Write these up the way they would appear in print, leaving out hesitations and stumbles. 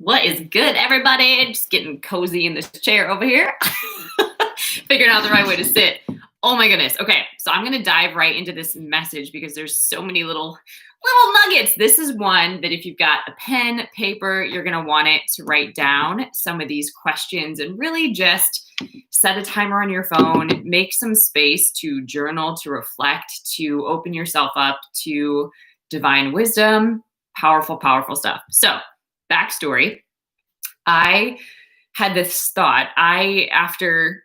What is good, everybody? Just getting cozy in this chair over here. Figuring out the right way to sit. Oh my goodness. Okay, so I'm gonna dive right into this message because there's so many little nuggets. This is one that if you've got a pen, paper, you're gonna want it to write down some of these questions and really just set a timer on your phone, make some space to journal, to reflect, to open yourself up to divine wisdom. Powerful, powerful stuff. So, backstory. I had this thought. After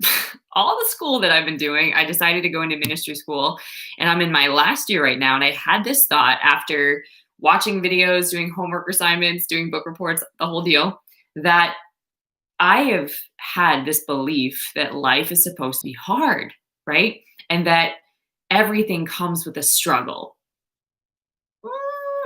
all the school that I've been doing, I decided to go into ministry school, and I'm in my last year right now. And I had this thought after watching videos, doing homework assignments, doing book reports, the whole deal, that I have had this belief that life is supposed to be hard, right? And that everything comes with a struggle.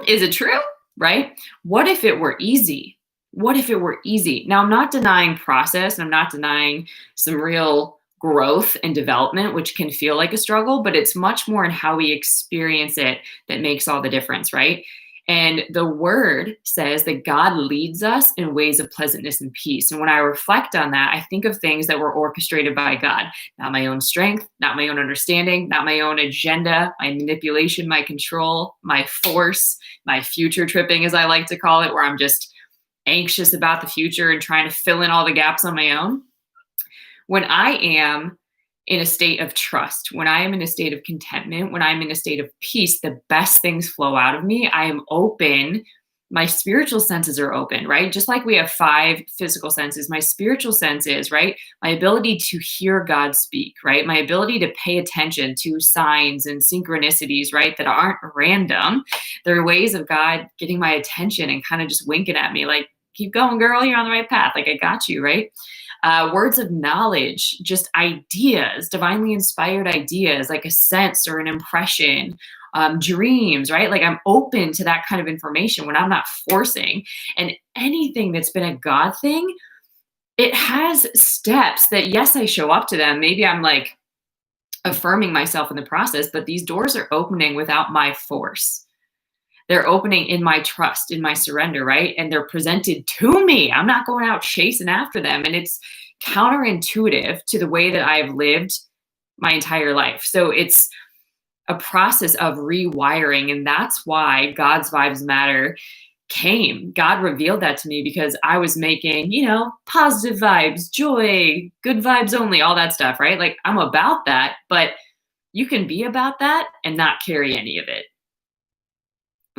Is it true? Right? What if it were easy? What if it were easy? Now, I'm not denying process and I'm not denying some real growth and development, which can feel like a struggle, but it's much more in how we experience it that makes all the difference, right? And the word says that God leads us in ways of pleasantness and peace. And when I reflect on that, I think of things that were orchestrated by God, not my own strength, not my own understanding, not my own agenda, my manipulation, my control, my force, my future tripping, as I like to call it, where I'm just anxious about the future and trying to fill in all the gaps on my own. When I am in a state of trust, when I am in a state of contentment, when I'm in a state of peace, the best things flow out of me. I am open. My spiritual senses are open, right? Just like we have 5 physical senses, my spiritual senses, right? My ability to hear God speak, right? My ability to pay attention to signs and synchronicities, right? That aren't random. They're ways of God getting my attention and kind of just winking at me like, keep going, girl, you're on the right path. Like, I got you, right? Words of knowledge, just ideas, divinely inspired ideas, like a sense or an impression, dreams, right? Like, I'm open to that kind of information when I'm not forcing. And anything that's been a God thing, it has steps that, yes, I show up to them. Maybe I'm like affirming myself in the process, but these doors are opening without my force. They're opening in my trust, in my surrender, right? And they're presented to me. I'm not going out chasing after them. And it's counterintuitive to the way that I've lived my entire life. So it's a process of rewiring. And that's why God's Vibes Matter came. God revealed that to me because I was making, positive vibes, joy, good vibes only, all that stuff, right? Like, I'm about that, but you can be about that and not carry any of it.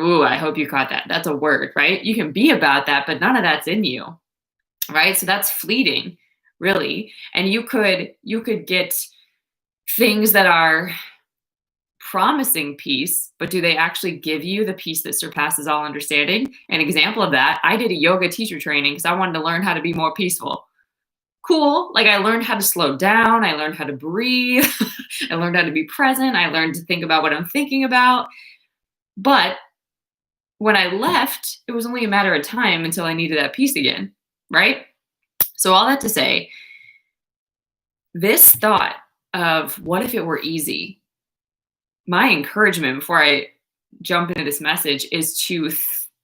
Ooh, I hope you caught that. That's a word, right? You can be about that, but none of that's in you, right? So that's fleeting, really. And you could get things that are promising peace, but do they actually give you the peace that surpasses all understanding? An example of that, I did a yoga teacher training because I wanted to learn how to be more peaceful. Cool. Like, I learned how to slow down. I learned how to breathe. I learned how to be present. I learned to think about what I'm thinking about. But when I left, it was only a matter of time until I needed that peace again, right? So all that to say, this thought of what if it were easy, my encouragement before I jump into this message is to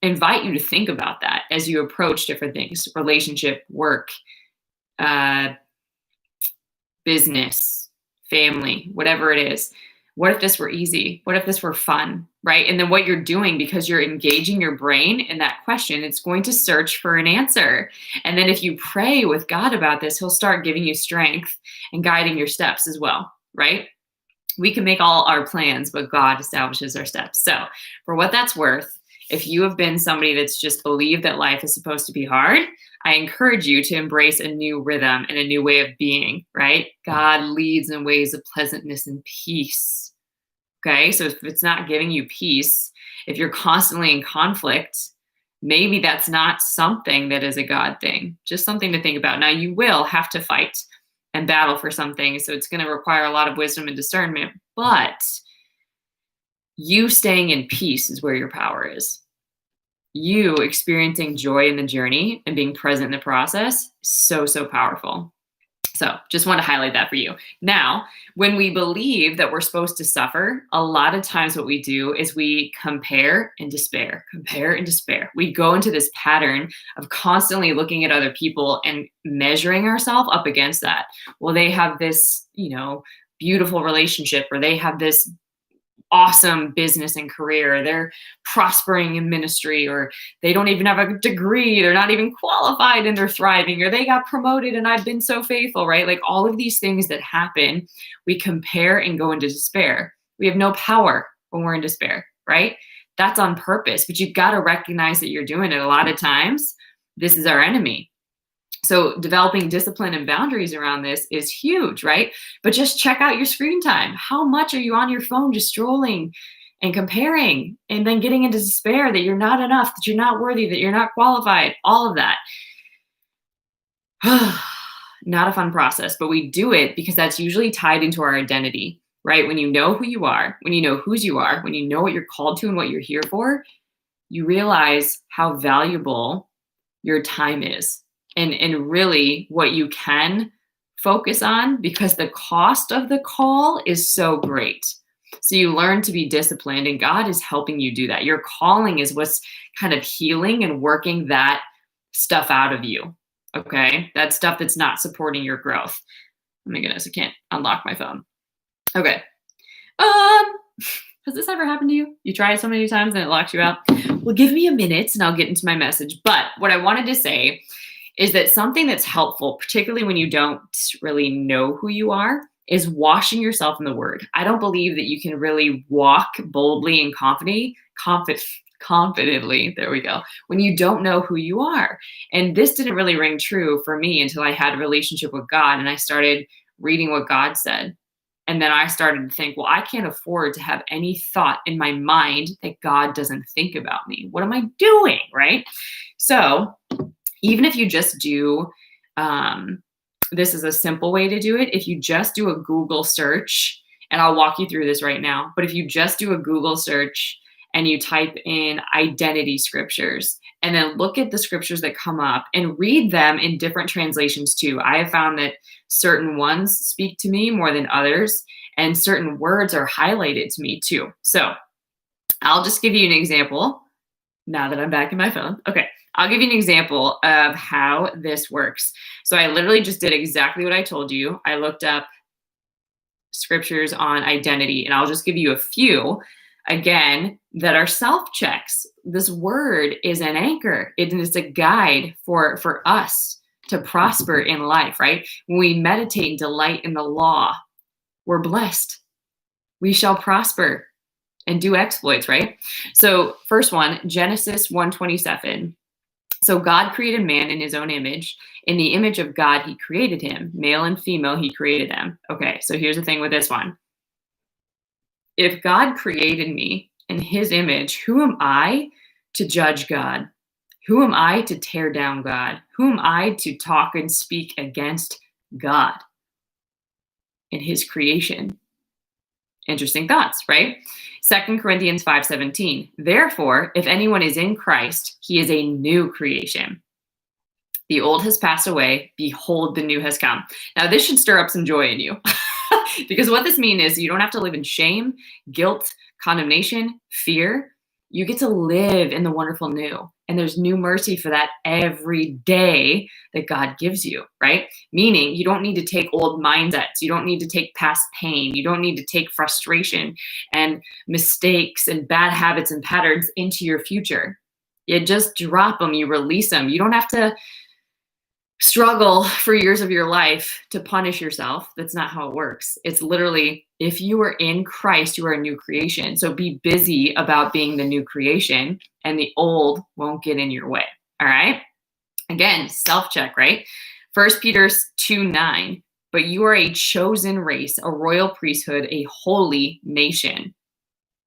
invite you to think about that as you approach different things, relationship, work, business, family, whatever it is. What if this were easy? What if this were fun, right? And then what you're doing, because you're engaging your brain in that question, it's going to search for an answer. And then if you pray with God about this, he'll start giving you strength and guiding your steps as well, right? We can make all our plans, but God establishes our steps. So for what that's worth, if you have been somebody that's just believed that life is supposed to be hard, I encourage you to embrace a new rhythm and a new way of being, right? God leads in ways of pleasantness and peace. Okay, so if it's not giving you peace, if you're constantly in conflict, maybe that's not something that is a God thing, just something to think about. Now, you will have to fight and battle for something, so it's going to require a lot of wisdom and discernment, but you staying in peace is where your power is. You experiencing joy in the journey and being present in the process, so, so powerful. So just want to highlight that for you. Now, when we believe that we're supposed to suffer, a lot of times what we do is we compare and despair, compare and despair. We go into this pattern of constantly looking at other people and measuring ourselves up against that. Well, they have this, beautiful relationship, or they have this awesome business and career, they're prospering in ministry, or they don't even have a degree, they're not even qualified and they're thriving, or they got promoted and I've been so faithful, right? Like all of these things that happen, we compare and go into despair. We have no power when we're in despair, right? That's on purpose, but you've got to recognize that you're doing it. A lot of times, this is our enemy. So developing discipline and boundaries around this is huge, right? But just check out your screen time. How much are you on your phone just scrolling and comparing and then getting into despair that you're not enough, that you're not worthy, that you're not qualified, all of that. Not a fun process, but we do it because that's usually tied into our identity, right? When you know who you are, when you know whose you are, when you know what you're called to and what you're here for, you realize how valuable your time is. And really what you can focus on, because the cost of the call is so great. So you learn to be disciplined, and God is helping you do that. Your calling is what's kind of healing and working that stuff out of you, okay? That stuff that's not supporting your growth. Oh my goodness, I can't unlock my phone. Okay. Has this ever happened to you? You try it so many times and it locks you out? Well, give me a minute and I'll get into my message. But what I wanted to say is that something that's helpful, particularly when you don't really know who you are, is washing yourself in the Word. I don't believe that you can really walk boldly and confidently, there we go, when you don't know who you are. And this didn't really ring true for me until I had a relationship with God and I started reading what God said. And then I started to think, well, I can't afford to have any thought in my mind that God doesn't think about me. What am I doing, right? So even if you just do, this is a simple way to do it. If you just do a Google search, and I'll walk you through this right now, but if you just do a Google search and you type in identity scriptures, and then look at the scriptures that come up and read them in different translations too. I have found that certain ones speak to me more than others, and certain words are highlighted to me too. So I'll just give you an example now that I'm back in my phone. Okay. I'll give you an example of how this works. So I literally just did exactly what I told you. I looked up scriptures on identity, and I'll just give you a few, again, that are self-checks. This word is an anchor. It is a guide for us to prosper in life, right? When we meditate and delight in the law, we're blessed. We shall prosper and do exploits, right? So first one, Genesis 1:27. So God created man in his own image. In the image of God, he created him. Male and female, he created them. Okay, so here's the thing with this one. If God created me in his image, who am I to judge God? Who am I to tear down God? Who am I to talk and speak against God in his creation? Interesting thoughts, right? 2 Corinthians 5:17. Therefore, if anyone is in Christ, he is a new creation. The old has passed away. Behold, the new has come. Now, this should stir up some joy in you. Because what this means is you don't have to live in shame, guilt, condemnation, fear. You get to live in the wonderful new. And there's new mercy for that every day that God gives you, right? Meaning you don't need to take old mindsets. You don't need to take past pain. You don't need to take frustration and mistakes and bad habits and patterns into your future. You just drop them. You release them. You don't have to struggle for years of your life to punish yourself. That's not how it works. It's literally, if you are in Christ, you are a new creation. So be busy about being the new creation, and the old won't get in your way. All right. Again, self-check, right? 1 Peter 2:9. But you are a chosen race, a royal priesthood, a holy nation.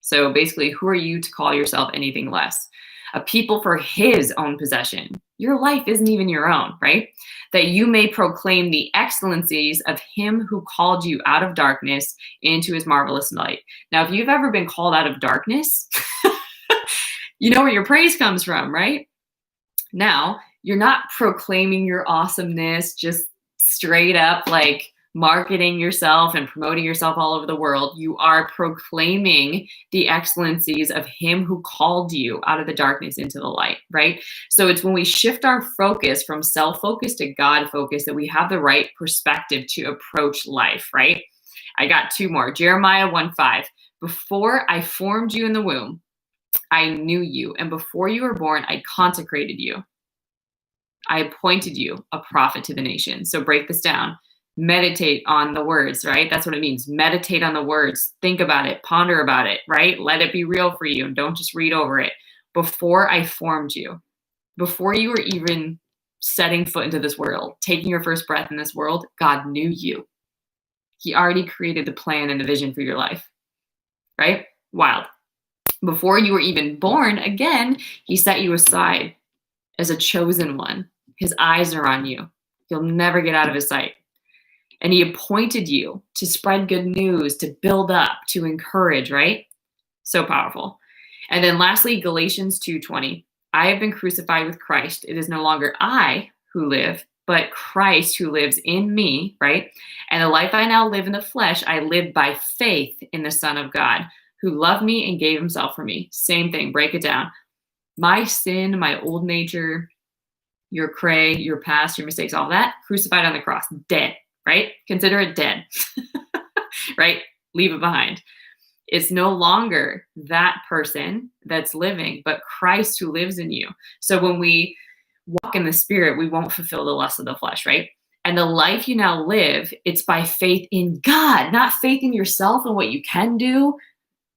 So basically, who are you to call yourself anything less? A people for his own possession. Your life isn't even your own, right? That you may proclaim the excellencies of him who called you out of darkness into his marvelous light. Now, if you've ever been called out of darkness, you know where your praise comes from, right? Now, you're not proclaiming your awesomeness, just straight up like marketing yourself and promoting yourself all over the world. You are proclaiming the excellencies of him who called you out of the darkness into the light, right? So it's when we shift our focus from self-focus to God-focus that we have the right perspective to approach life, right? I got two more. Jeremiah 1:5. Before I formed you in the womb, I knew you. And before you were born, I consecrated you. I appointed you a prophet to the nations. So break this down. Meditate on the words, right? That's what it means. Meditate on the words. Think about it. Ponder about it, right? Let it be real for you. And don't just read over it. Before I formed you, before you were even setting foot into this world, taking your first breath in this world, God knew you. He already created the plan and the vision for your life, right? Wild. Before you were even born, again, he set you aside as a chosen one. His eyes are on you. You'll never get out of his sight. And he appointed you to spread good news, to build up, to encourage, right? So powerful. And then lastly, Galatians 2:20. I have been crucified with Christ. It is no longer I who live, but Christ who lives in me, right? And the life I now live in the flesh, I live by faith in the Son of God, who loved me and gave himself for me. Same thing, break it down. My sin, my old nature, your cray, your past, your mistakes, all that, crucified on the cross, dead, right? Consider it dead, right? Leave it behind. It's no longer that person that's living, but Christ who lives in you. So when we walk in the Spirit, we won't fulfill the lust of the flesh, right? And the life you now live, it's by faith in God, not faith in yourself and what you can do,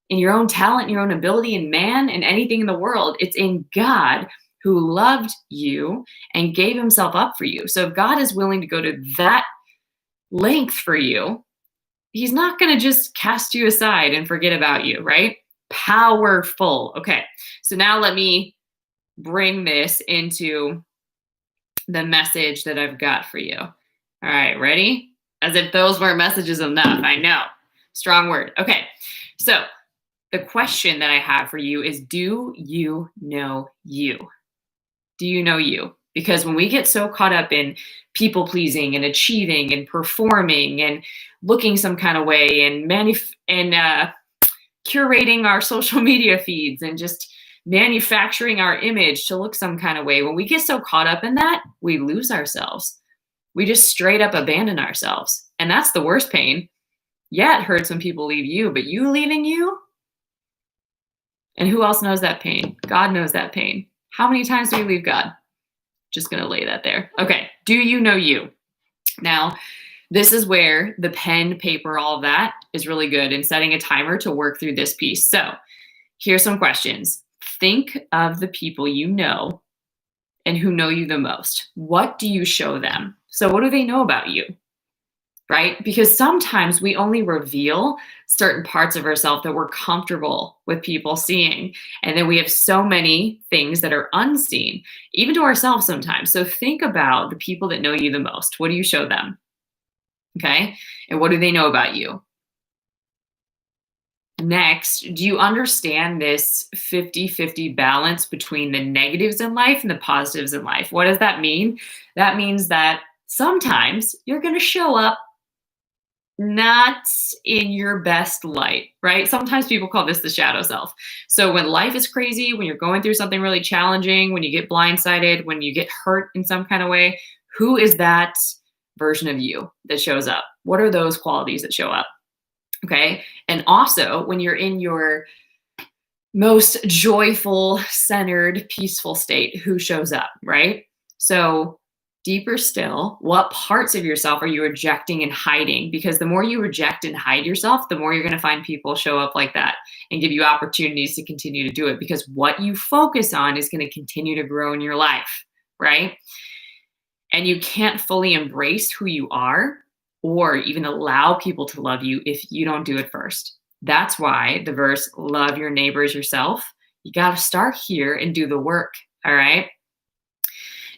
in your own talent, your own ability, in man, and anything in the world. It's in God who loved you and gave himself up for you. So if God is willing to go to that length for you, he's not going to just cast you aside and forget about you, right? Powerful. Okay, so now let me bring this into the message that I've got for you. All right, ready? As if those weren't messages enough. I know. Strong word. Okay, so the question that I have for you is, do you know you? Do you know you? Because when we get so caught up in people pleasing and achieving and performing and looking some kind of way and curating our social media feeds and just manufacturing our image to look some kind of way, when we get so caught up in that, we lose ourselves. We just straight up abandon ourselves. And that's the worst pain. Yeah, it hurts when people leave you, but you leaving you? And who else knows that pain? God knows that pain. How many times do we leave God? Just going to lay that there. Okay. Do you know you? Now, this is where the pen, paper, all of that is really good in setting a timer to work through this piece. So here's some questions. Think of the people you know and who know you the most. What do you show them? So what do they know about you? Right? Because sometimes we only reveal certain parts of ourselves that we're comfortable with people seeing. And then we have so many things that are unseen, even to ourselves sometimes. So think about the people that know you the most. What do you show them? Okay. And what do they know about you? Next, do you understand this 50-50 balance between the negatives in life and the positives in life? What does that mean? That means that sometimes you're going to show up not in your best light, right? Sometimes people call this the shadow self. So when life is crazy, when you're going through something really challenging, when you get blindsided, when you get hurt in some kind of way, who is that version of you that shows up? What are those qualities that show up? Okay. And also when you're in your most joyful, centered, peaceful state, who shows up, right? So deeper still, what parts of yourself are you rejecting and hiding? Because the more you reject and hide yourself, the more you're going to find people show up like that and give you opportunities to continue to do it, because what you focus on is going to continue to grow in your life, right? And you can't fully embrace who you are or even allow people to love you if you don't do it first. That's why the verse, love your neighbor as yourself, you got to start here and do the work, all right?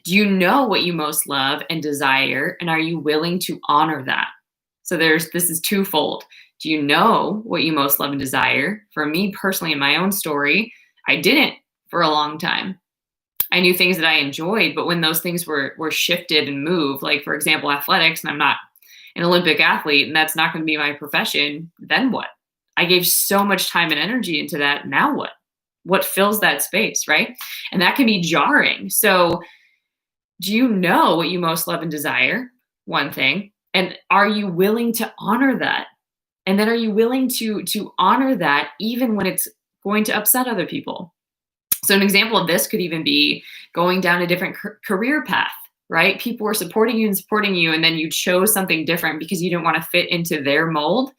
Do you know what you most love and desire, and are you willing to honor that? So this is twofold. Do you know what you most love and desire? For me personally, in my own story, I didn't for a long time. I knew things that I enjoyed, but when those things were shifted and moved, like for example, athletics, and I'm not an Olympic athlete and that's not going to be my profession, then what? I gave so much time and energy into that. Now what? What fills that space, right? And that can be jarring. So, do you know what you most love and desire? One thing. And are you willing to honor that? And then are you willing to honor that even when it's going to upset other people? So an example of this could even be going down a different career path, right? People were supporting you, and then you chose something different because you didn't want to fit into their mold.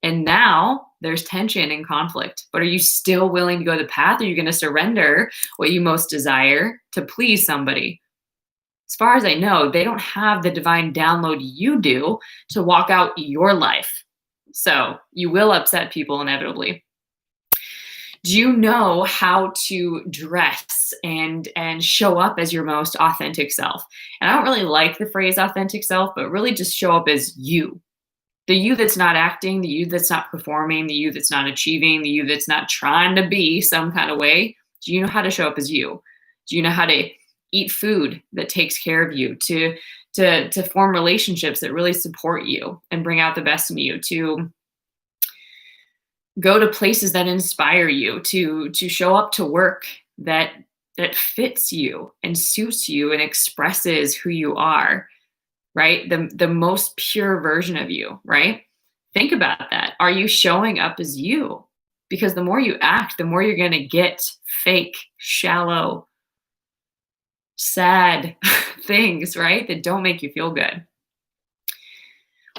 And now there's tension and conflict. But are you still willing to go the path? Are you going to surrender what you most desire to please somebody? As far as I know, they don't have the divine download you do to walk out your life. So you will upset people inevitably. Do you know how to dress and show up as your most authentic self? And I don't really like the phrase authentic self, but really just show up as you. The you that's not acting, the you that's not performing, the you that's not achieving, the you that's not trying to be some kind of way. Do you know how to show up as you? Do you know how to eat food that takes care of you, to form relationships that really support you and bring out the best in you, to go to places that inspire you, to show up to work that fits you and suits you and expresses who you are, right? The most pure version of you, right? Think about that. Are you showing up as you? Because the more you act, the more you're going to get fake, shallow, sad things, right? That don't make you feel good.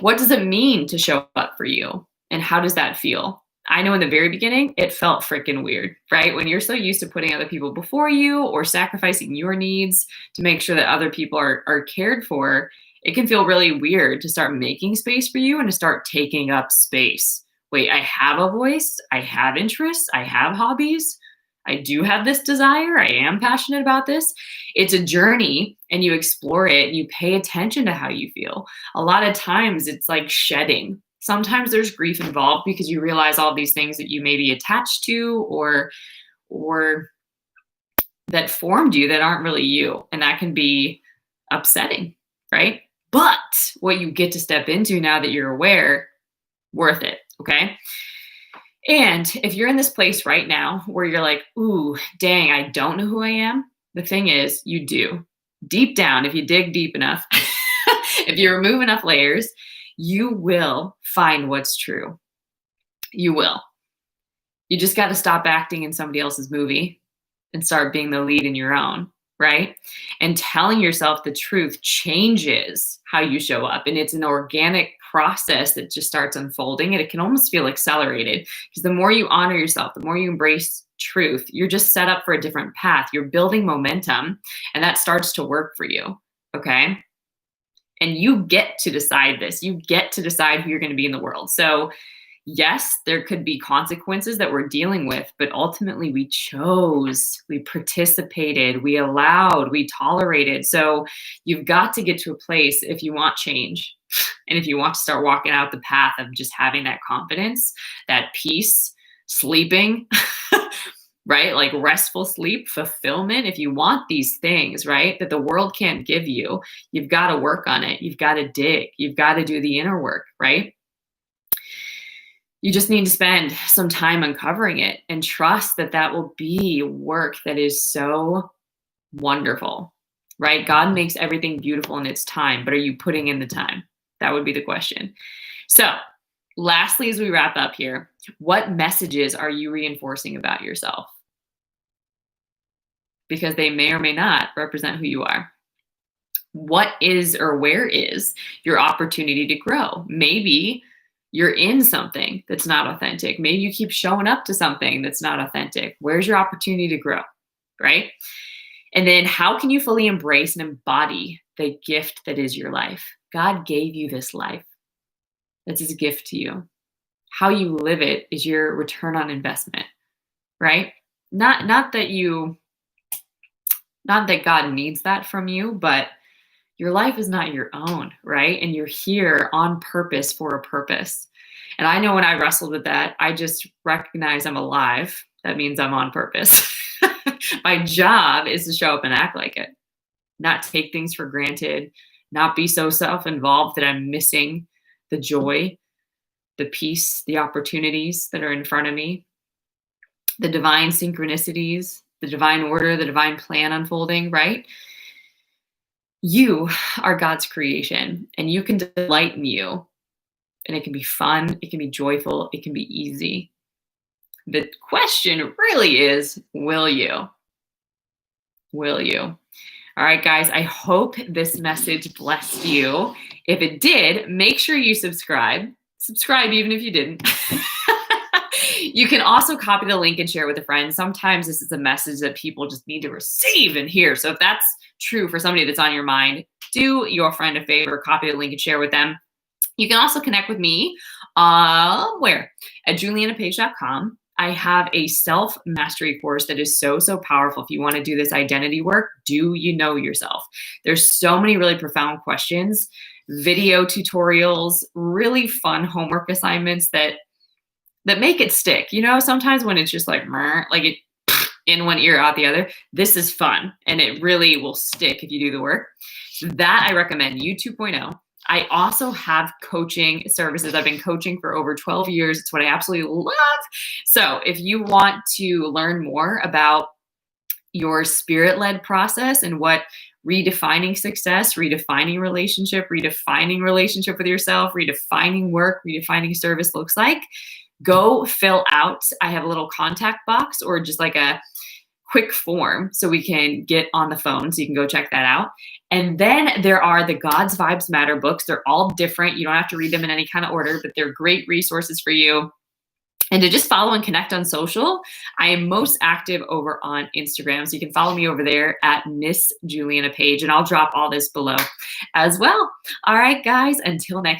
What does it mean to show up for you? And how does that feel? I know in the very beginning, it felt freaking weird, right? When you're so used to putting other people before you or sacrificing your needs to make sure that other people are cared for, it can feel really weird to start making space for you and to start taking up space. Wait, I have a voice, I have interests, I have hobbies, I do have this desire, I am passionate about this. It's a journey and you explore it and you pay attention to how you feel. A lot of times it's like shedding. Sometimes there's grief involved because you realize all these things that you may be attached to or that formed you that aren't really you. And that can be upsetting, right? But what you get to step into now that you're aware, worth it, okay? And if you're in this place right now where you're like, ooh, dang, I don't know who I am. The thing is, you do. Deep down, if you dig deep enough, if you remove enough layers, you will find what's true. You will. You just got to stop acting in somebody else's movie and start being the lead in your own, right? And telling yourself the truth changes how you show up. And it's an organic process that just starts unfolding, and it can almost feel accelerated because the more you honor yourself, the more you embrace truth, you're just set up for a different path. You're building momentum, and that starts to work for you, okay? And you get to decide this. You get to decide who you're going to be in the world. So yes, there could be consequences that we're dealing with, but ultimately we chose, we participated, we allowed, we tolerated. So you've got to get to a place if you want change and if you want to start walking out the path of just having that confidence, that peace, sleeping, right? Like restful sleep, fulfillment. If you want these things, right, that the world can't give you, you've got to work on it. You've got to dig. You've got to do the inner work, right? You just need to spend some time uncovering it and trust that that will be work that is so wonderful, right? God makes everything beautiful in its time, but are you putting in the time? That would be the question. So lastly, as we wrap up here, what messages are you reinforcing about yourself? Because they may or may not represent who you are. What is or where is your opportunity to grow? Maybe you're in something that's not authentic. Maybe you keep showing up to something that's not authentic. Where's your opportunity to grow, right? And then how can you fully embrace and embody the gift that is your life? God gave you this life. That's his gift to you. How you live it is your return on investment, right? Not that God needs that from you, but your life is not your own, right? And you're here on purpose for a purpose. And I know when I wrestled with that, I just recognize I'm alive. That means I'm on purpose. My job is to show up and act like it, not take things for granted, not be so self-involved that I'm missing the joy, the peace, the opportunities that are in front of me, the divine synchronicities, the divine order, the divine plan unfolding, right? You are God's creation, and you can delight in you. And it can be fun, it can be joyful, it can be easy. The question really is, will you? Will you? All right, guys, I hope this message blessed you. If it did, make sure you subscribe. Subscribe even if you didn't. You can also copy the link and share with a friend. Sometimes this is a message that people just need to receive and hear. So if that's true for somebody that's on your mind, do your friend a favor, copy the link and share with them. You can also connect with me where? At julianapage.com. I have a self-mastery course that is so, so powerful. If you want to do this identity work, do you know yourself? There's so many really profound questions, video tutorials, really fun homework assignments that make it stick. You know, sometimes when it's just like it in one ear, out the other, this is fun. And it really will stick if you do the work. That I recommend, You 2.0. I also have coaching services. I've been coaching for over 12 years. It's what I absolutely love. So if you want to learn more about your spirit-led process and what redefining success, redefining relationship with yourself, redefining work, redefining service looks like, go fill out. I have a little contact box or just like a quick form so we can get on the phone. So you can go check that out. And then there are the God's Vibes Matter books. They're all different. You don't have to read them in any kind of order, but they're great resources for you. And to just follow and connect on social, I am most active over on Instagram. So you can follow me over there at Miss Juliana Page, and I'll drop all this below as well. All right, guys, until next